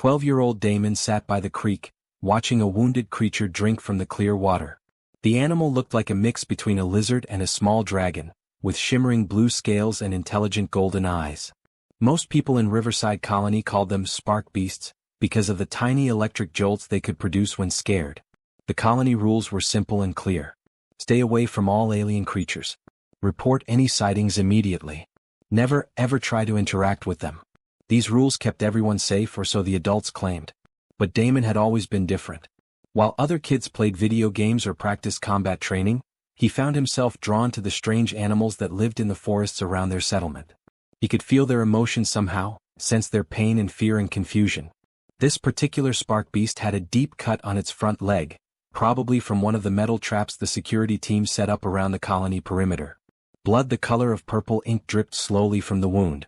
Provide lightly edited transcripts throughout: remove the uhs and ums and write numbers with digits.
12-year-old Damon sat by the creek, watching a wounded creature drink from the clear water. The animal looked like a mix between a lizard and a small dragon, with shimmering blue scales and intelligent golden eyes. Most people in Riverside Colony called them spark beasts, because of the tiny electric jolts they could produce when scared. The colony rules were simple and clear. Stay away from all alien creatures. Report any sightings immediately. Never, ever try to interact with them. These rules kept everyone safe, or so the adults claimed. But Damon had always been different. While other kids played video games or practiced combat training, he found himself drawn to the strange animals that lived in the forests around their settlement. He could feel their emotions somehow, sense their pain and fear and confusion. This particular spark beast had a deep cut on its front leg, probably from one of the metal traps the security team set up around the colony perimeter. Blood the color of purple ink dripped slowly from the wound.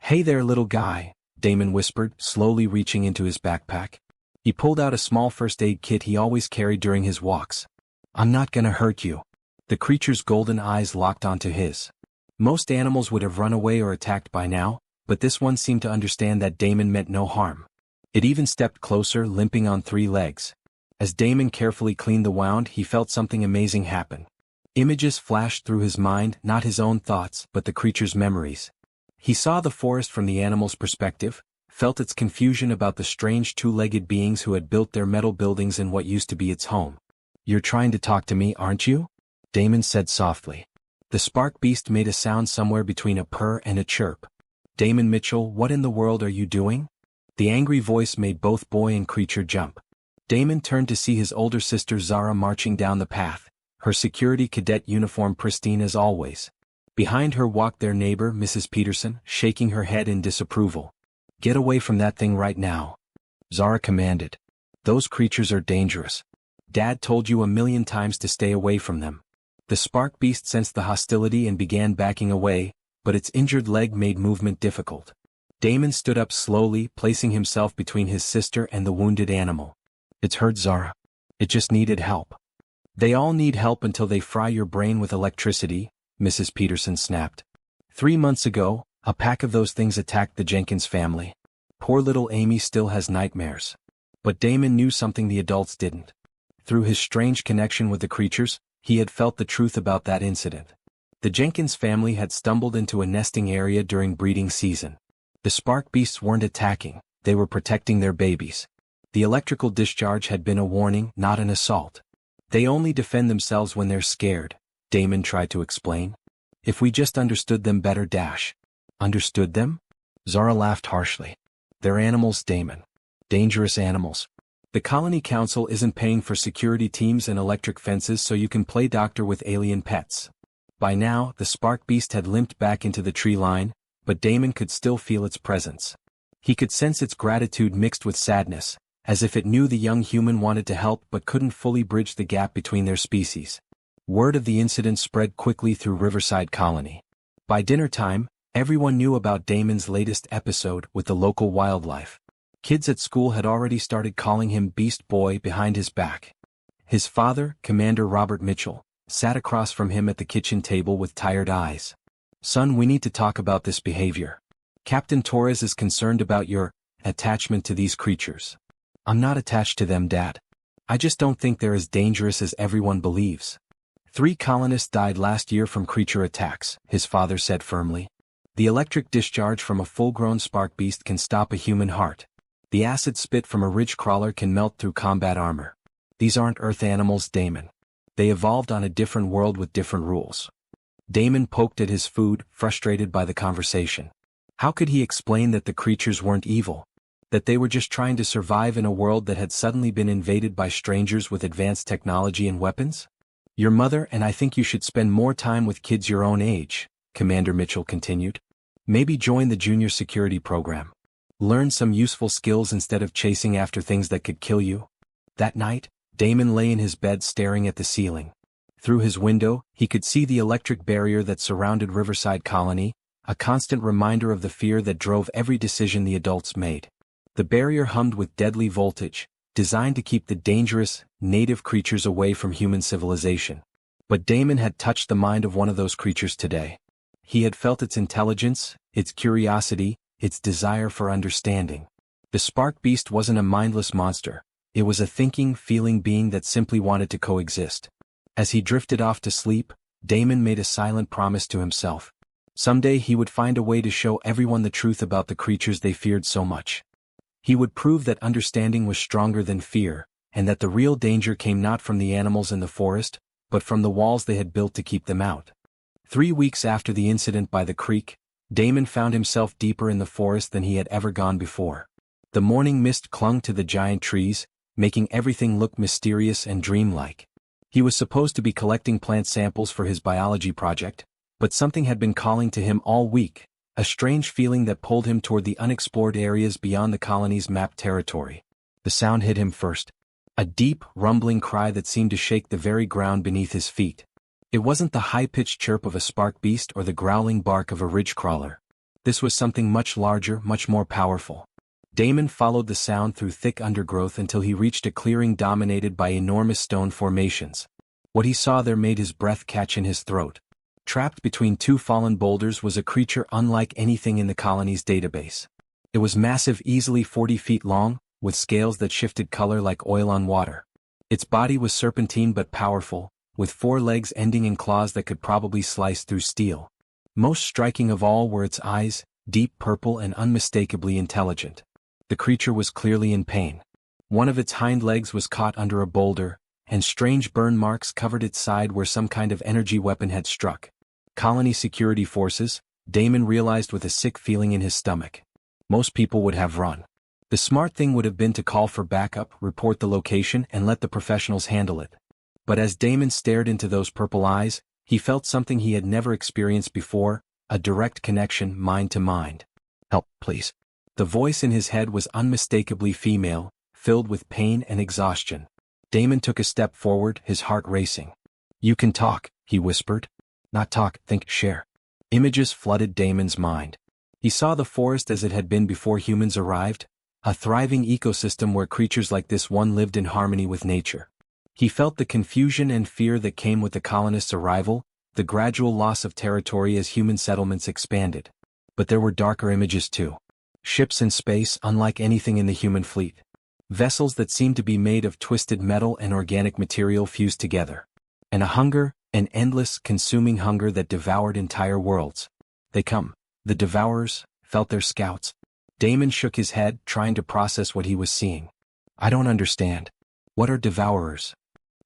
"Hey there, little guy," Damon whispered, slowly reaching into his backpack. He pulled out a small first aid kit he always carried during his walks. "I'm not gonna hurt you." The creature's golden eyes locked onto his. Most animals would have run away or attacked by now, but this one seemed to understand that Damon meant no harm. It even stepped closer, limping on 3 legs. As Damon carefully cleaned the wound, he felt something amazing happen. Images flashed through his mind, not his own thoughts, but the creature's memories. He saw the forest from the animal's perspective, felt its confusion about the strange 2-legged beings who had built their metal buildings in what used to be its home. "You're trying to talk to me, aren't you?" Damon said softly. The spark beast made a sound somewhere between a purr and a chirp. "Damon Mitchell, what in the world are you doing?" The angry voice made both boy and creature jump. Damon turned to see his older sister Zara marching down the path, her security cadet uniform pristine as always. Behind her walked their neighbor, Mrs. Peterson, shaking her head in disapproval. "Get away from that thing right now," Zara commanded. "Those creatures are dangerous. Dad told you a million times to stay away from them." The spark beast sensed the hostility and began backing away, but its injured leg made movement difficult. Damon stood up slowly, placing himself between his sister and the wounded animal. "It's hurt, Zara. It just needed help." "They all need help until they fry your brain with electricity," Mrs. Peterson snapped. 3 months ago, a pack of those things attacked the Jenkins family. Poor little Amy still has nightmares. But Damon knew something the adults didn't. Through his strange connection with the creatures, he had felt the truth about that incident. The Jenkins family had stumbled into a nesting area during breeding season. The spark beasts weren't attacking, they were protecting their babies. The electrical discharge had been a warning, not an assault. "They only defend themselves when they're scared," Damon tried to explain. "If we just understood them better, Dash." "Understood them?" Zara laughed harshly. "They're animals, Damon. Dangerous animals. The Colony Council isn't paying for security teams and electric fences so you can play doctor with alien pets." By now, the spark beast had limped back into the tree line, but Damon could still feel its presence. He could sense its gratitude mixed with sadness, as if it knew the young human wanted to help but couldn't fully bridge the gap between their species. Word of the incident spread quickly through Riverside Colony. By dinner time, everyone knew about Damon's latest episode with the local wildlife. Kids at school had already started calling him Beast Boy behind his back. His father, Commander Robert Mitchell, sat across from him at the kitchen table with tired eyes. "Son, we need to talk about this behavior. Captain Torres is concerned about your attachment to these creatures." "I'm not attached to them, Dad. I just don't think they're as dangerous as everyone believes." 3 colonists died last year from creature attacks, his father said firmly. "The electric discharge from a full-grown spark beast can stop a human heart. The acid spit from a ridge crawler can melt through combat armor. These aren't Earth animals, Damon. They evolved on a different world with different rules." Damon poked at his food, frustrated by the conversation. How could he explain that the creatures weren't evil? That they were just trying to survive in a world that had suddenly been invaded by strangers with advanced technology and weapons? "Your mother and I think you should spend more time with kids your own age," Commander Mitchell continued. "Maybe join the junior security program. Learn some useful skills instead of chasing after things that could kill you." That night, Damon lay in his bed staring at the ceiling. Through his window, he could see the electric barrier that surrounded Riverside Colony, a constant reminder of the fear that drove every decision the adults made. The barrier hummed with deadly voltage, designed to keep the dangerous, native creatures away from human civilization. But Damon had touched the mind of one of those creatures today. He had felt its intelligence, its curiosity, its desire for understanding. The spark beast wasn't a mindless monster, it was a thinking, feeling being that simply wanted to coexist. As he drifted off to sleep, Damon made a silent promise to himself. Someday he would find a way to show everyone the truth about the creatures they feared so much. He would prove that understanding was stronger than fear, and that the real danger came not from the animals in the forest, but from the walls they had built to keep them out. 3 weeks after the incident by the creek, Damon found himself deeper in the forest than he had ever gone before. The morning mist clung to the giant trees, making everything look mysterious and dreamlike. He was supposed to be collecting plant samples for his biology project, but something had been calling to him all week, a strange feeling that pulled him toward the unexplored areas beyond the colony's mapped territory. The sound hit him first. A deep, rumbling cry that seemed to shake the very ground beneath his feet. It wasn't the high-pitched chirp of a spark beast or the growling bark of a ridge crawler. This was something much larger, much more powerful. Damon followed the sound through thick undergrowth until he reached a clearing dominated by enormous stone formations. What he saw there made his breath catch in his throat. Trapped between 2 fallen boulders was a creature unlike anything in the colony's database. It was massive, easily 40 feet long, with scales that shifted color like oil on water. Its body was serpentine but powerful, with 4 legs ending in claws that could probably slice through steel. Most striking of all were its eyes, deep purple and unmistakably intelligent. The creature was clearly in pain. One of its hind legs was caught under a boulder, and strange burn marks covered its side where some kind of energy weapon had struck. Colony security forces, Damon realized with a sick feeling in his stomach. Most people would have run. The smart thing would have been to call for backup, report the location, and let the professionals handle it. But as Damon stared into those purple eyes, he felt something he had never experienced before, a direct connection, mind to mind. "Help, please." The voice in his head was unmistakably female, filled with pain and exhaustion. Damon took a step forward, his heart racing. "You can talk," he whispered. "Not talk, think, share." Images flooded Damon's mind. He saw the forest as it had been before humans arrived, a thriving ecosystem where creatures like this one lived in harmony with nature. He felt the confusion and fear that came with the colonists' arrival, the gradual loss of territory as human settlements expanded. But there were darker images too. Ships in space unlike anything in the human fleet. Vessels that seemed to be made of twisted metal and organic material fused together. And a hunger, an endless, consuming hunger that devoured entire worlds. "They come." The devourers felt their scouts. Damon shook his head, trying to process what he was seeing. "I don't understand. What are devourers?"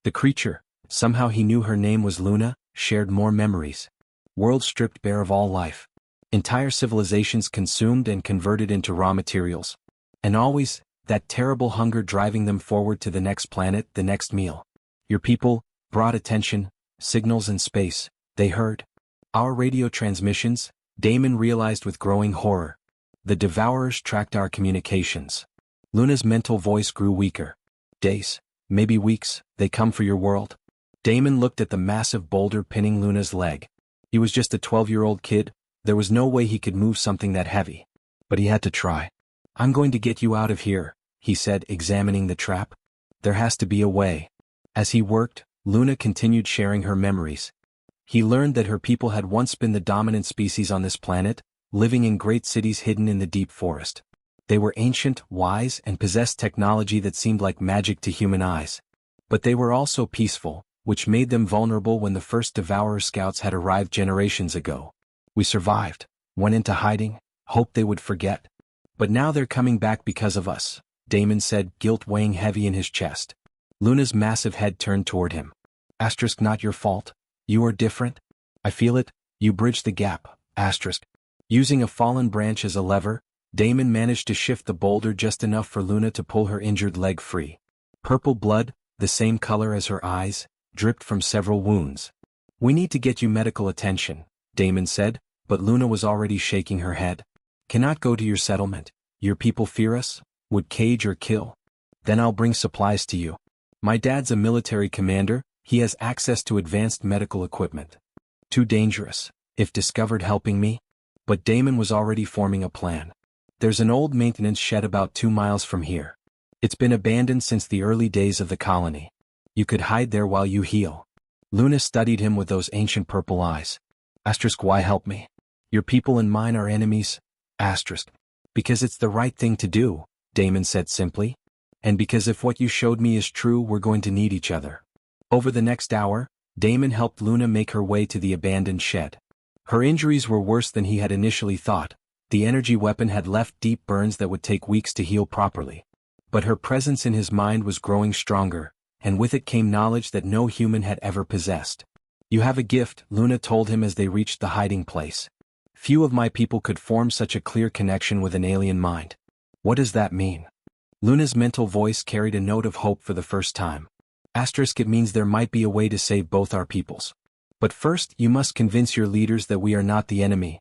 The creature, somehow he knew her name was Luna, shared more memories. Worlds stripped bare of all life. Entire civilizations consumed and converted into raw materials. And always, that terrible hunger driving them forward to the next planet, the next meal. Your people brought attention, signals and space, they heard. Our radio transmissions, Damon realized with growing horror. The devourers tracked our communications. Luna's mental voice grew weaker. "Days, maybe weeks, they come for your world." Damon looked at the massive boulder pinning Luna's leg. He was just a 12-year-old kid. There was no way he could move something that heavy. But he had to try. "I'm going to get you out of here," he said, examining the trap. "There has to be a way." As he worked, Luna continued sharing her memories. He learned that her people had once been the dominant species on this planet, living in great cities hidden in the deep forest. They were ancient, wise, and possessed technology that seemed like magic to human eyes. But they were also peaceful, which made them vulnerable when the first Devourer scouts had arrived generations ago. "We survived, went into hiding, hoped they would forget. But now they're coming back because of us," Damon said, guilt weighing heavy in his chest. Luna's massive head turned toward him. Asterisk, "Not your fault. You are different. I feel it. You bridged the gap." Asterisk. Using a fallen branch as a lever, Damon managed to shift the boulder just enough for Luna to pull her injured leg free. Purple blood, the same color as her eyes, dripped from several wounds. "We need to get you medical attention," Damon said, but Luna was already shaking her head. "Cannot go to your settlement. Your people fear us, would cage or kill. Then I'll bring supplies to you. My dad's a military commander, he has access to advanced medical equipment. Too dangerous, if discovered helping me." But Damon was already forming a plan. "There's an old maintenance shed about 2 miles from here. It's been abandoned since the early days of the colony. You could hide there while you heal." Luna studied him with those ancient purple eyes. Asterisk, "Why help me? Your people and mine are enemies." Asterisk. "Because it's the right thing to do," Damon said simply. And because if what you showed me is true, we're going to need each other. Over the next hour, Damon helped Luna make her way to the abandoned shed. Her injuries were worse than he had initially thought. The energy weapon had left deep burns that would take weeks to heal properly. But her presence in his mind was growing stronger, and with it came knowledge that no human had ever possessed. You have a gift, Luna told him as they reached the hiding place. Few of my people could form such a clear connection with an alien mind. What does that mean? Luna's mental voice carried a note of hope for the first time. It means there might be a way to save both our peoples. But first, you must convince your leaders that we are not the enemy.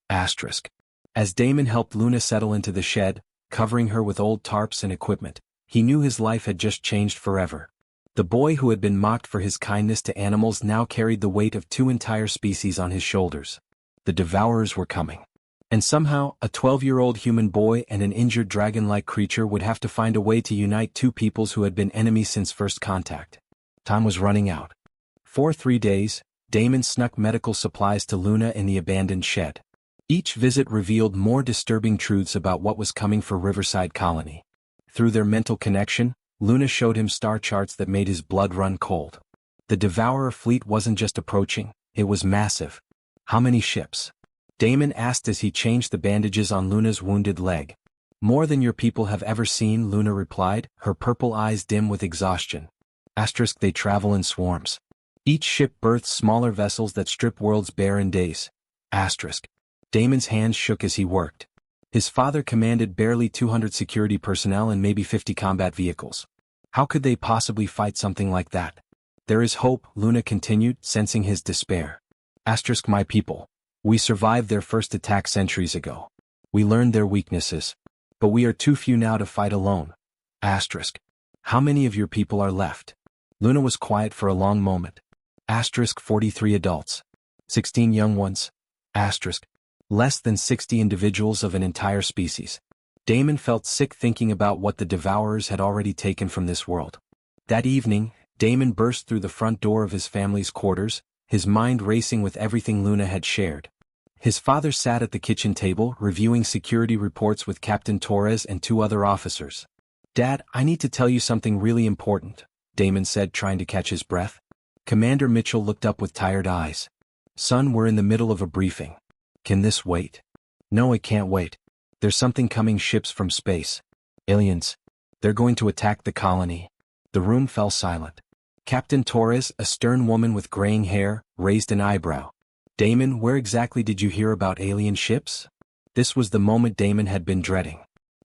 As Damon helped Luna settle into the shed, covering her with old tarps and equipment, he knew his life had just changed forever. The boy who had been mocked for his kindness to animals now carried the weight of 2 entire species on his shoulders. The devourers were coming. And somehow, a 12-year-old human boy and an injured dragon-like creature would have to find a way to unite 2 peoples who had been enemies since first contact. Time was running out. For 3 days, Damon snuck medical supplies to Luna in the abandoned shed. Each visit revealed more disturbing truths about what was coming for Riverside Colony. Through their mental connection, Luna showed him star charts that made his blood run cold. The Devourer fleet wasn't just approaching, it was massive. How many ships? Damon asked as he changed the bandages on Luna's wounded leg. More than your people have ever seen, Luna replied, her purple eyes dim with exhaustion. They travel in swarms. Each ship births smaller vessels that strip worlds bare in days. Damon's hands shook as he worked. His father commanded barely 200 security personnel and maybe 50 combat vehicles. How could they possibly fight something like that? There is hope, Luna continued, sensing his despair. My people. We survived their first attack centuries ago. We learned their weaknesses. But we are too few now to fight alone. How many of your people are left? Luna was quiet for a long moment. 43 adults. 16 young ones. Less than 60 individuals of an entire species. Damon felt sick thinking about what the Devourers had already taken from this world. That evening, Damon burst through the front door of his family's quarters, his mind racing with everything Luna had shared. His father sat at the kitchen table, reviewing security reports with Captain Torres and 2 other officers. Dad, I need to tell you something really important, Damon said, trying to catch his breath. Commander Mitchell looked up with tired eyes. Son, we're in the middle of a briefing. Can this wait? No, it can't wait. There's something coming, ships from space. Aliens. They're going to attack the colony. The room fell silent. Captain Torres, a stern woman with graying hair, raised an eyebrow. Damon, where exactly did you hear about alien ships? This was the moment Damon had been dreading.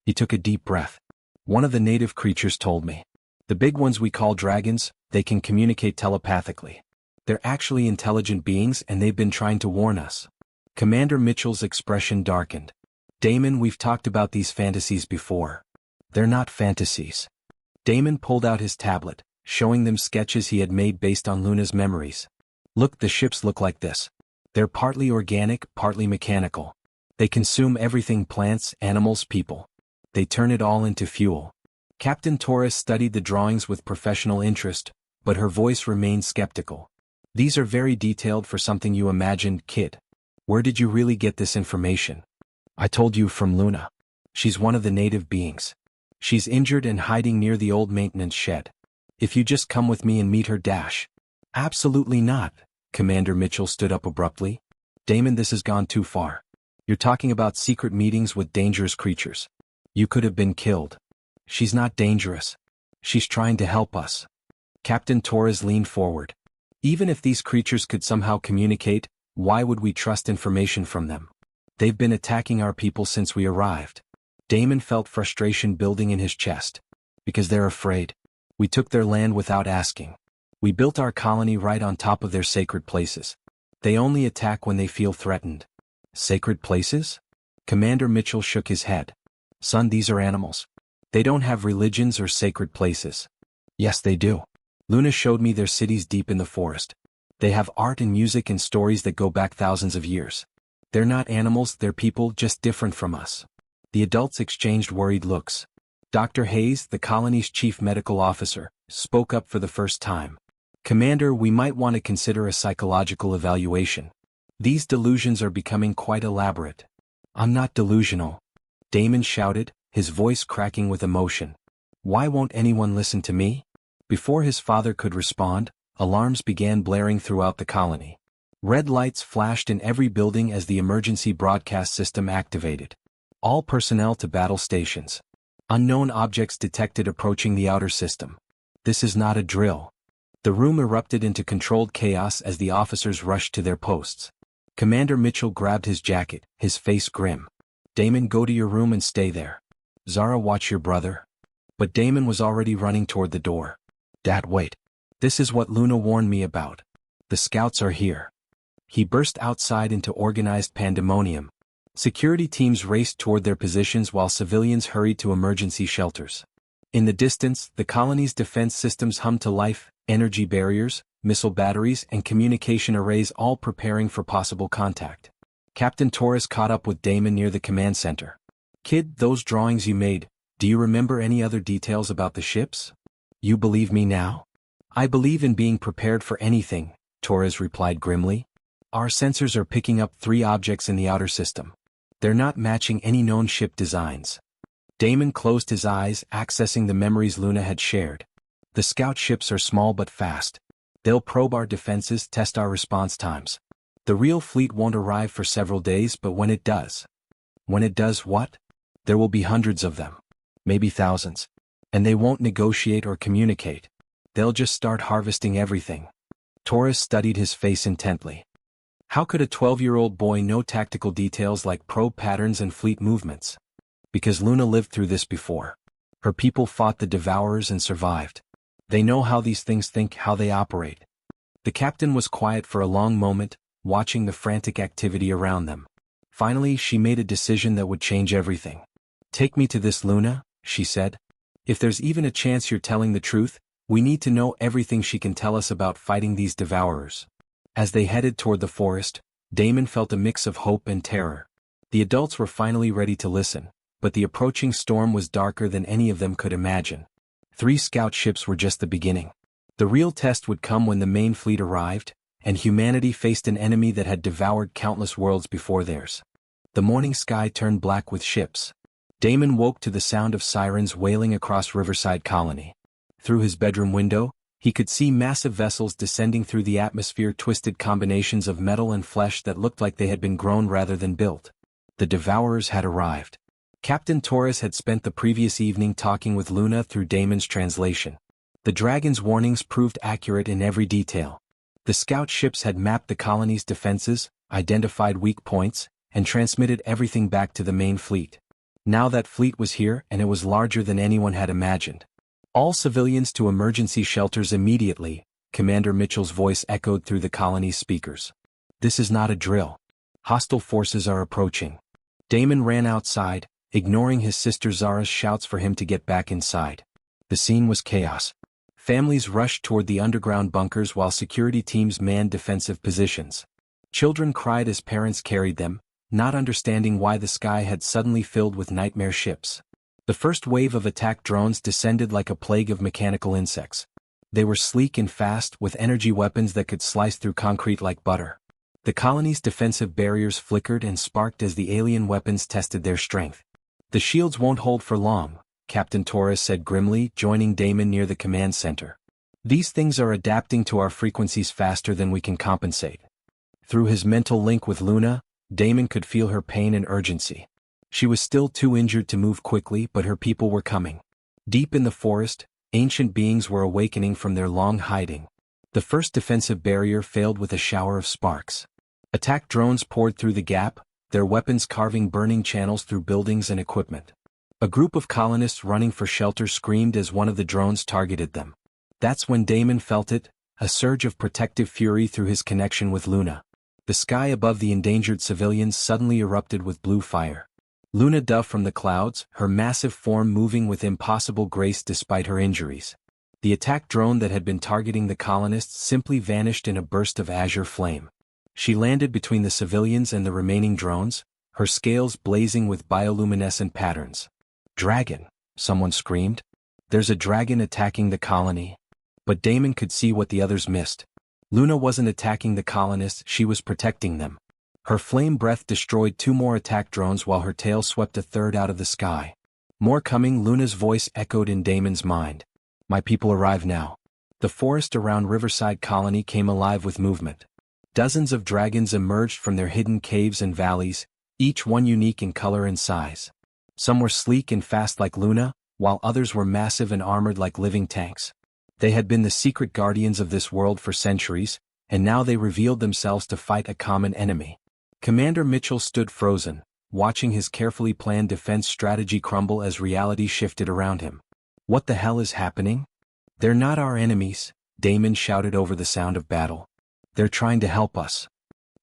He took a deep breath. One of the native creatures told me. The big ones we call dragons, they can communicate telepathically. They're actually intelligent beings and they've been trying to warn us. Commander Mitchell's expression darkened. Damon, we've talked about these fantasies before. They're not fantasies. Damon pulled out his tablet, showing them sketches he had made based on Luna's memories. Look, the ships look like this. They're partly organic, partly mechanical. They consume everything: plants, animals, people. They turn it all into fuel. Captain Torres studied the drawings with professional interest, but her voice remained skeptical. These are very detailed for something you imagined, kid. Where did you really get this information? I told you, from Luna. She's one of the native beings. She's injured and hiding near the old maintenance shed. If you just come with me and meet her, dash. Absolutely not. Commander Mitchell stood up abruptly. Damon, this has gone too far. You're talking about secret meetings with dangerous creatures. You could have been killed. She's not dangerous. She's trying to help us. Captain Torres leaned forward. Even if these creatures could somehow communicate, why would we trust information from them? They've been attacking our people since we arrived. Damon felt frustration building in his chest. Because they're afraid. We took their land without asking. We built our colony right on top of their sacred places. They only attack when they feel threatened. Sacred places? Commander Mitchell shook his head. Son, these are animals. They don't have religions or sacred places. Yes, they do. Luna showed me their cities deep in the forest. They have art and music and stories that go back thousands of years. They're not animals, they're people, just different from us. The adults exchanged worried looks. Dr. Hayes, the colony's chief medical officer, spoke up for the first time. Commander, we might want to consider a psychological evaluation. These delusions are becoming quite elaborate. I'm not delusional. Damon shouted, his voice cracking with emotion. "Why won't anyone listen to me?" Before his father could respond, alarms began blaring throughout the colony. Red lights flashed in every building as the emergency broadcast system activated. All personnel to battle stations. Unknown objects detected approaching the outer system. This is not a drill. The room erupted into controlled chaos as the officers rushed to their posts. Commander Mitchell grabbed his jacket, his face grim. "Damon, go to your room and stay there. Zara, watch your brother." But Damon was already running toward the door. "Dad, wait. This is what Luna warned me about. The scouts are here." He burst outside into organized pandemonium. Security teams raced toward their positions while civilians hurried to emergency shelters. In the distance, the colony's defense systems hummed to life, energy barriers, missile batteries, and communication arrays all preparing for possible contact. Captain Torres caught up with Damon near the command center. "Kid, those drawings you made, do you remember any other details about the ships?" "You believe me now?" "I believe in being prepared for anything," Torres replied grimly. "Our sensors are picking up 3 objects in the outer system. They're not matching any known ship designs." Damon closed his eyes, accessing the memories Luna had shared. "The scout ships are small but fast. They'll probe our defenses, test our response times. The real fleet won't arrive for several days, but when it does..." "When it does what?" "There will be hundreds of them. Maybe thousands. And they won't negotiate or communicate. They'll just start harvesting everything." Torres studied his face intently. How could a 12-year-old boy know tactical details like probe patterns and fleet movements? Because Luna lived through this before. Her people fought the Devourers and survived. They know how these things think, how they operate. The captain was quiet for a long moment, watching the frantic activity around them. Finally, she made a decision that would change everything. "Take me to this, Luna," she said. "If there's even a chance you're telling the truth, we need to know everything she can tell us about fighting these Devourers." As they headed toward the forest, Damon felt a mix of hope and terror. The adults were finally ready to listen, but the approaching storm was darker than any of them could imagine. 3 scout ships were just the beginning. The real test would come when the main fleet arrived, and humanity faced an enemy that had devoured countless worlds before theirs. The morning sky turned black with ships. Damon woke to the sound of sirens wailing across Riverside Colony. Through his bedroom window, he could see massive vessels descending through the atmosphere, twisted combinations of metal and flesh that looked like they had been grown rather than built. The Devourers had arrived. Captain Torres had spent the previous evening talking with Luna through Damon's translation. The dragon's warnings proved accurate in every detail. The scout ships had mapped the colony's defenses, identified weak points, and transmitted everything back to the main fleet. Now that fleet was here, and it was larger than anyone had imagined. "All civilians to emergency shelters immediately," Commander Mitchell's voice echoed through the colony's speakers. "This is not a drill. Hostile forces are approaching." Damon ran outside, ignoring his sister Zara's shouts for him to get back inside. The scene was chaos. Families rushed toward the underground bunkers while security teams manned defensive positions. Children cried as parents carried them, not understanding why the sky had suddenly filled with nightmare ships. The first wave of attack drones descended like a plague of mechanical insects. They were sleek and fast, with energy weapons that could slice through concrete like butter. The colony's defensive barriers flickered and sparked as the alien weapons tested their strength. "The shields won't hold for long," Captain Torres said grimly, joining Damon near the command center. "These things are adapting to our frequencies faster than we can compensate." Through his mental link with Luna, Damon could feel her pain and urgency. She was still too injured to move quickly, but her people were coming. Deep in the forest, ancient beings were awakening from their long hiding. The first defensive barrier failed with a shower of sparks. Attack drones poured through the gap, their weapons carving burning channels through buildings and equipment. A group of colonists running for shelter screamed as one of the drones targeted them. That's when Damon felt it, a surge of protective fury through his connection with Luna. The sky above the endangered civilians suddenly erupted with blue fire. Luna dove from the clouds, her massive form moving with impossible grace despite her injuries. The attack drone that had been targeting the colonists simply vanished in a burst of azure flame. She landed between the civilians and the remaining drones, her scales blazing with bioluminescent patterns. "Dragon!" someone screamed. "There's a dragon attacking the colony." But Damon could see what the others missed. Luna wasn't attacking the colonists, she was protecting them. Her flame breath destroyed 2 more attack drones while her tail swept a third out of the sky. More coming, Luna's voice echoed in Damon's mind. My people arrive now. The forest around Riverside Colony came alive with movement. Dozens of dragons emerged from their hidden caves and valleys, each one unique in color and size. Some were sleek and fast like Luna, while others were massive and armored like living tanks. They had been the secret guardians of this world for centuries, and now they revealed themselves to fight a common enemy. Commander Mitchell stood frozen, watching his carefully planned defense strategy crumble as reality shifted around him. What the hell is happening? They're not our enemies, Damon shouted over the sound of battle. They're trying to help us.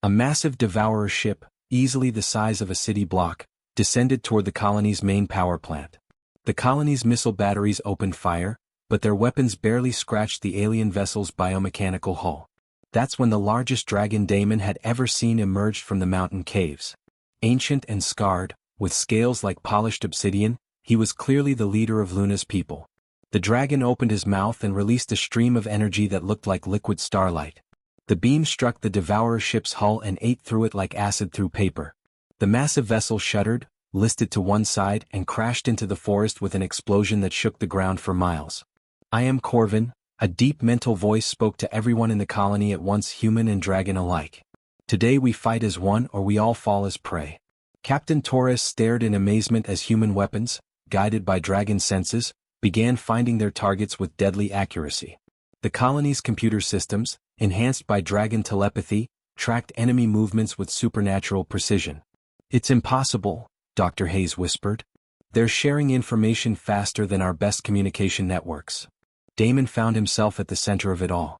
A massive devourer ship, easily the size of a city block, descended toward the colony's main power plant. The colony's missile batteries opened fire, but their weapons barely scratched the alien vessel's biomechanical hull. That's when the largest dragon Damon had ever seen emerged from the mountain caves. Ancient and scarred, with scales like polished obsidian, he was clearly the leader of Luna's people. The dragon opened his mouth and released a stream of energy that looked like liquid starlight. The beam struck the devourer ship's hull and ate through it like acid through paper. The massive vessel shuddered, listed to one side, and crashed into the forest with an explosion that shook the ground for miles. I am Corvin, a deep mental voice spoke to everyone in the colony at once, human and dragon alike. Today we fight as one or we all fall as prey. Captain Torres stared in amazement as human weapons, guided by dragon senses, began finding their targets with deadly accuracy. The colony's computer systems, enhanced by dragon telepathy, tracked enemy movements with supernatural precision. It's impossible, Dr. Hayes whispered. They're sharing information faster than our best communication networks. Damon found himself at the center of it all.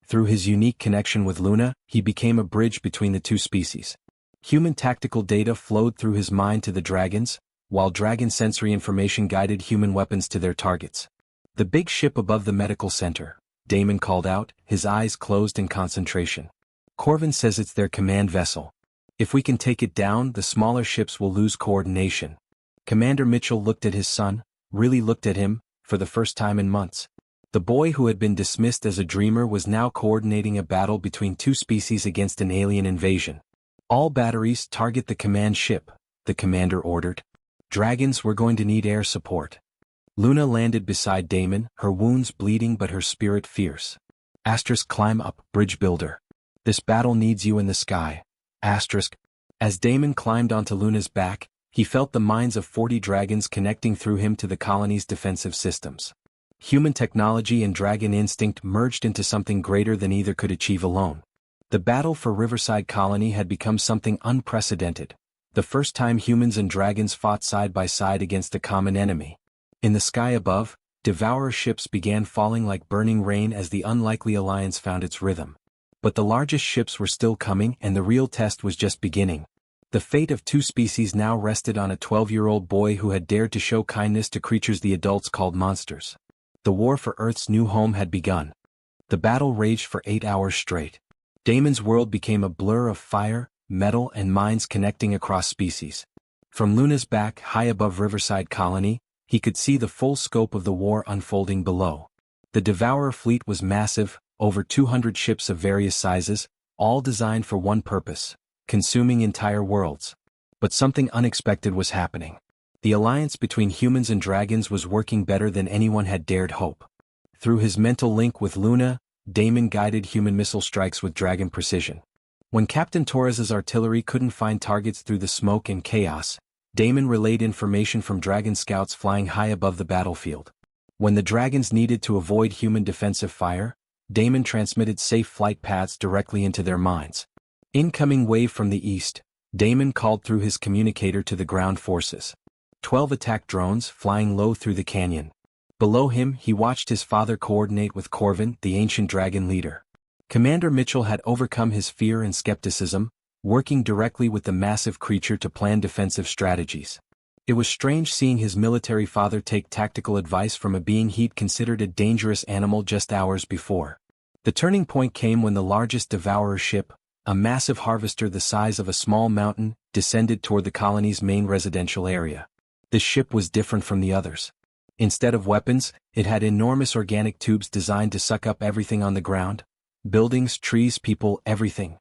Through his unique connection with Luna, he became a bridge between the two species. Human tactical data flowed through his mind to the dragons, while dragon sensory information guided human weapons to their targets. The big ship above the medical center, Damon called out, his eyes closed in concentration. Corvin says it's their command vessel. If we can take it down, the smaller ships will lose coordination. Commander Mitchell looked at his son, really looked at him, for the first time in months. The boy who had been dismissed as a dreamer was now coordinating a battle between two species against an alien invasion. All batteries target the command ship, the commander ordered. Dragons, we're going to need air support. Luna landed beside Damon, her wounds bleeding but her spirit fierce. Asterisk, climb up, bridge builder. This battle needs you in the sky. Asterisk. As Damon climbed onto Luna's back, he felt the minds of 40 dragons connecting through him to the colony's defensive systems. Human technology and dragon instinct merged into something greater than either could achieve alone. The battle for Riverside Colony had become something unprecedented, the first time humans and dragons fought side by side against a common enemy. In the sky above, devourer ships began falling like burning rain as the unlikely alliance found its rhythm. But the largest ships were still coming, and the real test was just beginning. The fate of two species now rested on a 12-year-old boy who had dared to show kindness to creatures the adults called monsters. The war for Earth's new home had begun. The battle raged for 8 hours straight. Damon's world became a blur of fire, metal, and minds connecting across species. From Luna's back, high above Riverside Colony, he could see the full scope of the war unfolding below. The Devourer fleet was massive, over 200 ships of various sizes, all designed for one purpose: consuming entire worlds. But something unexpected was happening. The alliance between humans and dragons was working better than anyone had dared hope. Through his mental link with Luna, Damon guided human missile strikes with dragon precision. When Captain Torres's artillery couldn't find targets through the smoke and chaos, Damon relayed information from dragon scouts flying high above the battlefield. When the dragons needed to avoid human defensive fire, Damon transmitted safe flight paths directly into their minds. Incoming wave from the east, Damon called through his communicator to the ground forces. 12 attack drones flying low through the canyon. Below him, he watched his father coordinate with Corvin, the ancient dragon leader. Commander Mitchell had overcome his fear and skepticism, working directly with the massive creature to plan defensive strategies. It was strange seeing his military father take tactical advice from a being he'd considered a dangerous animal just hours before. The turning point came when the largest devourer ship, a massive harvester the size of a small mountain, descended toward the colony's main residential area. This ship was different from the others. Instead of weapons, it had enormous organic tubes designed to suck up everything on the ground. Buildings, trees, people, everything.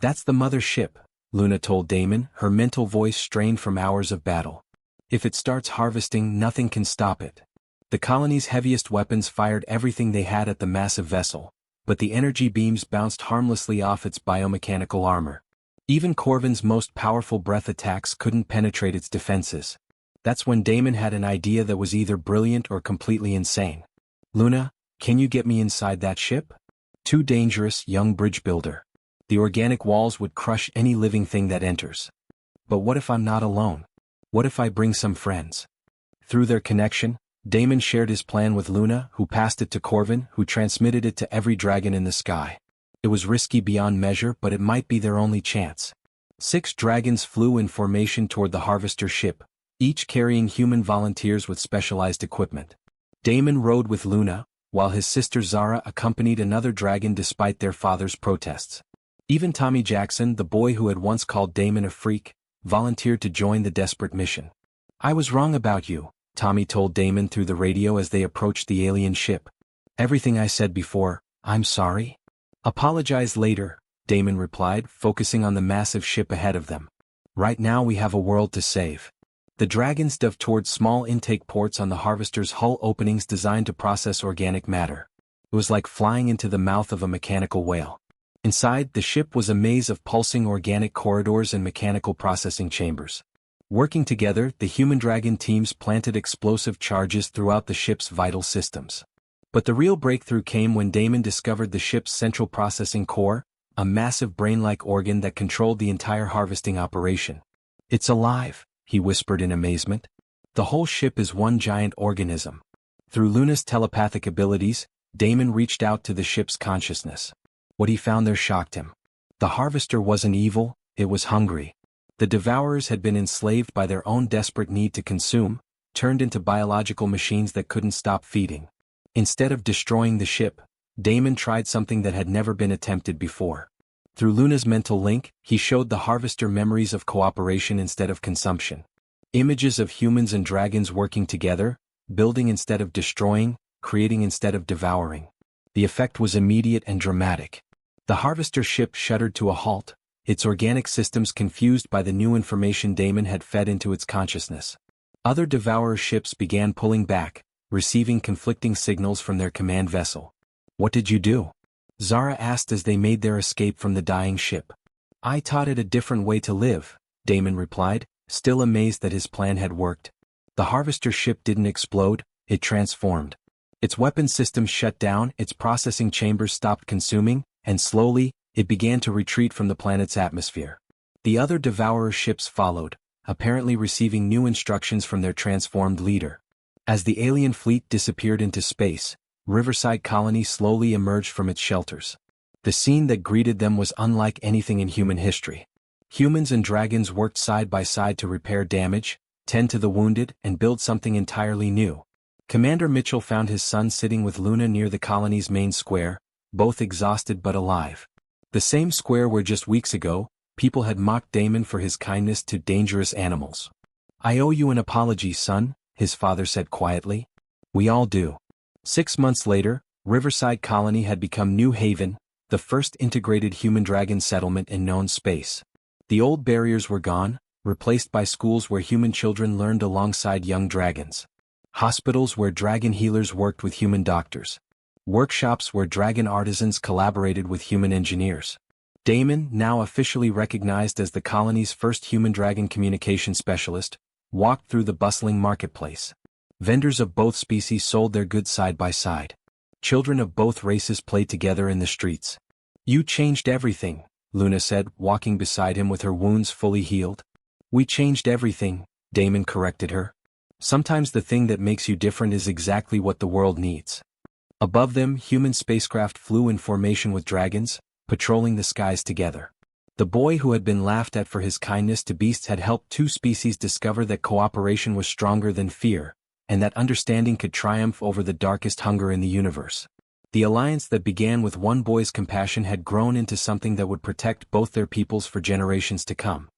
That's the mother ship, Luna told Damon, her mental voice strained from hours of battle. If it starts harvesting, nothing can stop it. The colony's heaviest weapons fired everything they had at the massive vessel, but the energy beams bounced harmlessly off its biomechanical armor. Even Corvin's most powerful breath attacks couldn't penetrate its defenses. That's when Damon had an idea that was either brilliant or completely insane. "Luna, can you get me inside that ship?" "Too dangerous, young bridge builder. The organic walls would crush any living thing that enters." "But what if I'm not alone? What if I bring some friends?" Through their connection, Damon shared his plan with Luna, who passed it to Corvin, who transmitted it to every dragon in the sky. It was risky beyond measure, but it might be their only chance. 6 dragons flew in formation toward the harvester ship, each carrying human volunteers with specialized equipment. Damon rode with Luna, while his sister Zara accompanied another dragon despite their father's protests. Even Tommy Jackson, the boy who had once called Damon a freak, volunteered to join the desperate mission. "I was wrong about you," Tommy told Damon through the radio as they approached the alien ship. "Everything I said before, I'm sorry." "Apologize later," Damon replied, focusing on the massive ship ahead of them. "Right now we have a world to save." The dragons dove toward small intake ports on the harvester's hull openings designed to process organic matter. It was like flying into the mouth of a mechanical whale. Inside, the ship was a maze of pulsing organic corridors and mechanical processing chambers. Working together, the human-dragon teams planted explosive charges throughout the ship's vital systems. But the real breakthrough came when Damon discovered the ship's central processing core, a massive brain-like organ that controlled the entire harvesting operation. "It's alive," he whispered in amazement. "The whole ship is one giant organism." Through Luna's telepathic abilities, Damon reached out to the ship's consciousness. What he found there shocked him. The harvester wasn't evil, it was hungry. The devourers had been enslaved by their own desperate need to consume, turned into biological machines that couldn't stop feeding. Instead of destroying the ship, Damon tried something that had never been attempted before. Through Luna's mental link, he showed the harvester memories of cooperation instead of consumption. Images of humans and dragons working together, building instead of destroying, creating instead of devouring. The effect was immediate and dramatic. The harvester ship shuddered to a halt, its organic systems confused by the new information Damon had fed into its consciousness. Other devourer ships began pulling back, receiving conflicting signals from their command vessel. "What did you do?" Zara asked as they made their escape from the dying ship. "I taught it a different way to live," Damon replied, still amazed that his plan had worked. The harvester ship didn't explode, it transformed. Its weapon systems shut down, its processing chambers stopped consuming, and slowly, it began to retreat from the planet's atmosphere. The other devourer ships followed, apparently receiving new instructions from their transformed leader. As the alien fleet disappeared into space, Riverside Colony slowly emerged from its shelters. The scene that greeted them was unlike anything in human history. Humans and dragons worked side by side to repair damage, tend to the wounded, and build something entirely new. Commander Mitchell found his son sitting with Luna near the colony's main square, both exhausted but alive. The same square where just weeks ago, people had mocked Damon for his kindness to dangerous animals. "I owe you an apology, son," his father said quietly. "We all do." 6 months later, Riverside Colony had become New Haven, the first integrated human-dragon settlement in known space. The old barriers were gone, replaced by schools where human children learned alongside young dragons. Hospitals where dragon healers worked with human doctors. Workshops where dragon artisans collaborated with human engineers. Damon, now officially recognized as the colony's first human-dragon communication specialist, walked through the bustling marketplace. Vendors of both species sold their goods side by side. Children of both races played together in the streets. "You changed everything," Luna said, walking beside him with her wounds fully healed. "We changed everything," Damon corrected her. "Sometimes the thing that makes you different is exactly what the world needs." Above them, human spacecraft flew in formation with dragons, patrolling the skies together. The boy who had been laughed at for his kindness to beasts had helped 2 species discover that cooperation was stronger than fear, and that understanding could triumph over the darkest hunger in the universe. The alliance that began with one boy's compassion had grown into something that would protect both their peoples for generations to come.